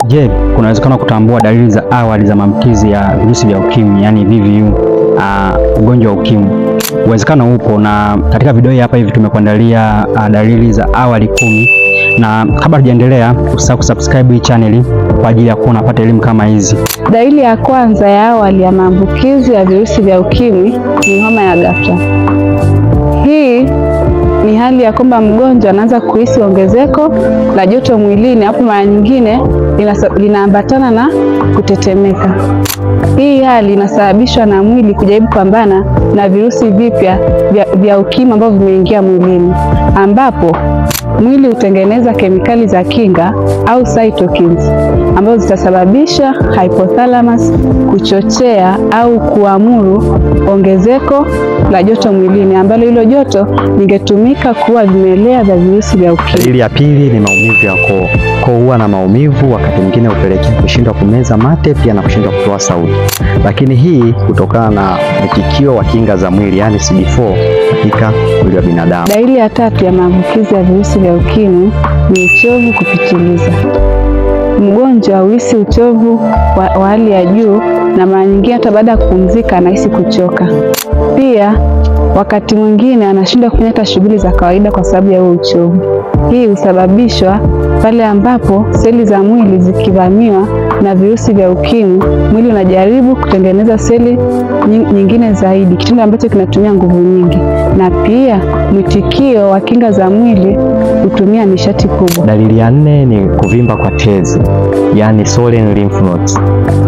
Je, kuna uwezekano kutambua dalili za awali za maambukizi ya virusi vya ukimwi, yani VVU, ugonjwa wa ukimwi? Uwezekano upo, na katika video hii hapa hivi tumekuandalia dalili za awali 10, na kabla tujaendelea, usisahau kusubscribe hii channel kwa ajili ya kuwa unapata elimu kama hizi. Dalili ya kwanza ya awali ya maambukizi ya virusi vya ukimwi ni homa ya ghafla. Hii ni hali ya kwamba mgonjwa anaanza kuhisi ongezeko la joto mwilini, hapo mara nyingine linaambatana na kutetemeka. Hii hali inasababishwa na mwili kujaribu kupambana na virusi vipya vya ukimwi ambavyo vimeingia mwilini, ambapo mwili hutengeneza kemikali za kinga au cytokines ambazo zitasababisha hypothalamus kuchochea au kuamuru ongezeko la joto mwilini, ambalo hilo joto lingetumika kuua vimelea vya virusi vya ukimwi. Dalili ya pili ni maumivu ya koo. Koo huwa na maumivu, wakati mwingine hupelekea kushindwa kumeza mate, pia na kushindwa kutoa sauti, lakini hii kutokana na mwitikio wa kinga za mwili, yani CD4 katika mwili wa binadamu. Dalili ya tatu ya maambukizi ya virusi vya ukimwi ni uchovu kupitiliza. Mgonjwa huhisi uchovu wa hali ya juu, na mara nyingine hata baada ya kupumzika anahisi kuchoka. Pia wakati mwingine anashindwa kufanya hata shughuli za kawaida kwa sababu ya huo uchovu. Hii husababishwa pale ambapo seli za mwili zikivamiwa na virusi vya ukimwi, mwili unajaribu kutengeneza seli nyingine zaidi, kitendo ambacho kinatumia nguvu nyingi, na pia mwitikio wa kinga za mwili hutumia nishati kubwa. Dalili ya 4 ni kuvimba kwa tezi, yani swollen lymph nodes.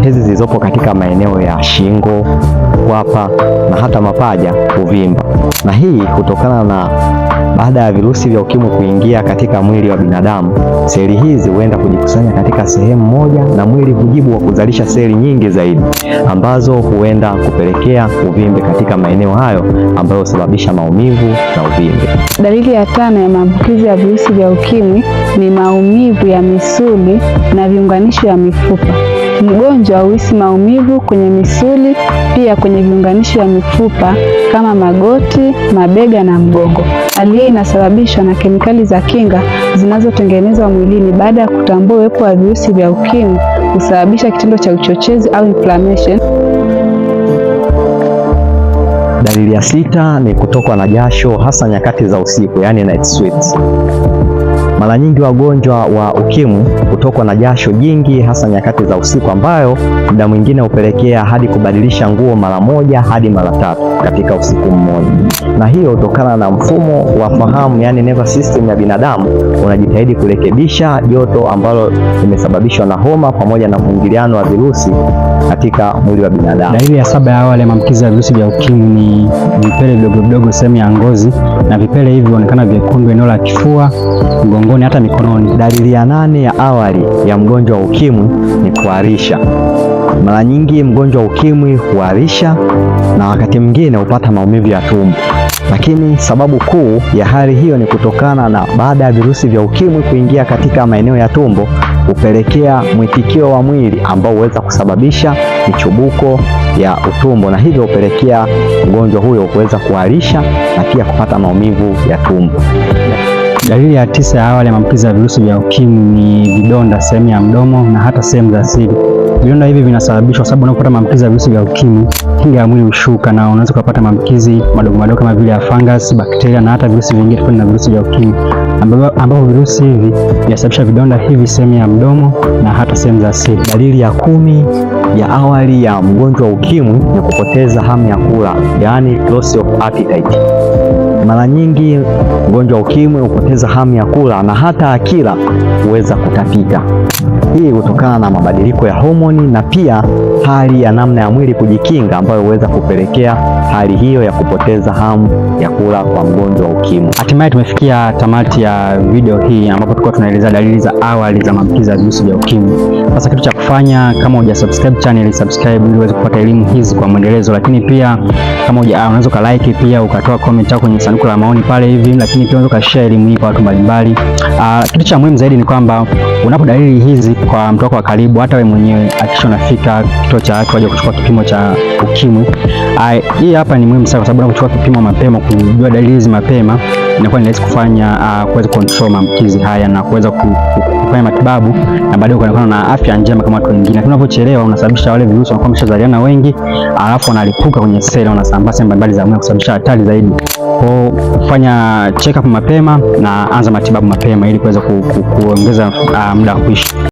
Tezi zilizopo katika maeneo ya shingo, kwapa na hata mapaja huvimba, na hii hutokana na baada ya virusi vya ukimwi kuingia katika mwili wa binadamu, seli hizi huenda kujikusanya katika sehemu moja, na mwili hujibu wa kuzalisha seli nyingi zaidi ambazo huenda kupelekea uvimbe katika maeneo hayo, ambayo husababisha maumivu na uvimbe. Dalili ya 5 ya maambukizi ya virusi vya ukimwi ni maumivu ya misuli na viunganishi vya mifupa. Mgonjwa huhisi maumivu kwenye misuli, pia kwenye viunganishi vya mifupa kama magoti, mabega na mgongo. Hali hii inasababishwa na kemikali za kinga zinazotengenezwa mwilini baada ya kutambua uwepo wa virusi vya ukimwi, husababisha kitendo cha uchochezi au inflammation. Dalili ya 6 ni kutokwa na jasho, hasa nyakati za usiku, yani night sweats. Mara nyingi wagonjwa wa ukimwi kutokwa na jasho jingi, hasa nyakati za usiku, ambayo muda mwingine hupelekea hadi kubadilisha nguo mara moja hadi mara 3 katika usiku mmoja, na hiyo hutokana na mfumo wa fahamu, yani nervous system ya binadamu unajitahidi kurekebisha joto ambalo limesababishwa na homa pamoja na mwingiliano wa virusi katika mwili wa binadamu. Dalili ya 7 ya awali ya maambukizi ya virusi vya ukimwi ni vipele vidogo vidogo sehemu ya ngozi, na vipele hivi huonekana vyekundu eneo la kifua, mgongoni, hata mikononi. Dalili ya 8 ya awali ya mgonjwa wa ukimwi ni kuharisha. Mara nyingi mgonjwa wa ukimwi huharisha, na wakati mwingine hupata maumivu ya tumbo, lakini sababu kuu ya hali hiyo ni kutokana na baada ya virusi vya ukimwi kuingia katika maeneo ya tumbo, hupelekea mwitikio wa mwili ambao huweza kusababisha michubuko ya utumbo, na hivyo hupelekea mgonjwa huyo kuweza kuharisha na pia kupata maumivu ya tumbo. Dalili ya 9 ya awali ya maambukizi ya virusi vya ukimwi ni vidonda sehemu ya mdomo na hata sehemu za siri. Vidonda hivi vinasababishwa sababu unapopata maambukizi ya virusi vya ukimwi, kinga ya mwili hushuka, na unaweza kupata maambukizi madogo madogo kama vile ya fungus, bakteria na hata virusi vingine tofauti na virusi vya ukimwi, ambapo virusi hivi vinasababisha vidonda hivi sehemu ya mdomo na hata sehemu za siri. Dalili ya 10 ya awali ya mgonjwa wa ukimwi ni kupoteza hamu ya kula, yani loss of appetite. Mara nyingi mgonjwa wa ukimwi hupoteza hamu ya kula, na hata akila huweza kutapika. Hii hutokana na mabadiliko ya homoni na pia hali ya namna ya mwili kujikinga, ambayo huweza kupelekea hali hiyo ya kupoteza hamu ya kula kwa mgonjwa wa ukimwi. Hatimaye tumefikia tamati ya video hii, ambapo tulikuwa tunaeleza dalili za awali za maambukizi ya virusi vya ukimwi. Sasa kitu cha kufanya, kama hujasubscribe channel, subscribe ili uweze kupata elimu hizi kwa mwendelezo, lakini pia kama unaweza ukalike, pia ukatoa comment yako kwenye sanduku la maoni pale hivi, lakini pia unaweza ukashare elimu hii kwa watu mbalimbali. Kitu cha muhimu zaidi ni kwamba unapo dalili hizi kwa mtu wako wa karibu, hata wewe mwenyewe hakikisha unafika kituo cha afya waje kuchukua kipimo cha ukimwi. Hii hapa ni muhimu sana, kwa sababu unapochukua kipimo mapema, kujua dalili hizi mapema, inakuwa ni rahisi kuweza control maambukizi haya na kuweza kufanya matibabu na baadaye ukaonekana na afya njema kama watu wengine. Lakini unapochelewa unasababisha wale virusi wanakuwa wameshazaliana wengi, alafu wanalipuka kwenye seli, wanasambaa sehemu mbalimbali za mwili kusababisha hatari zaidi. Kwa kufanya check up mapema na anza matibabu mapema ili kuweza kuongeza muda wa kuishi.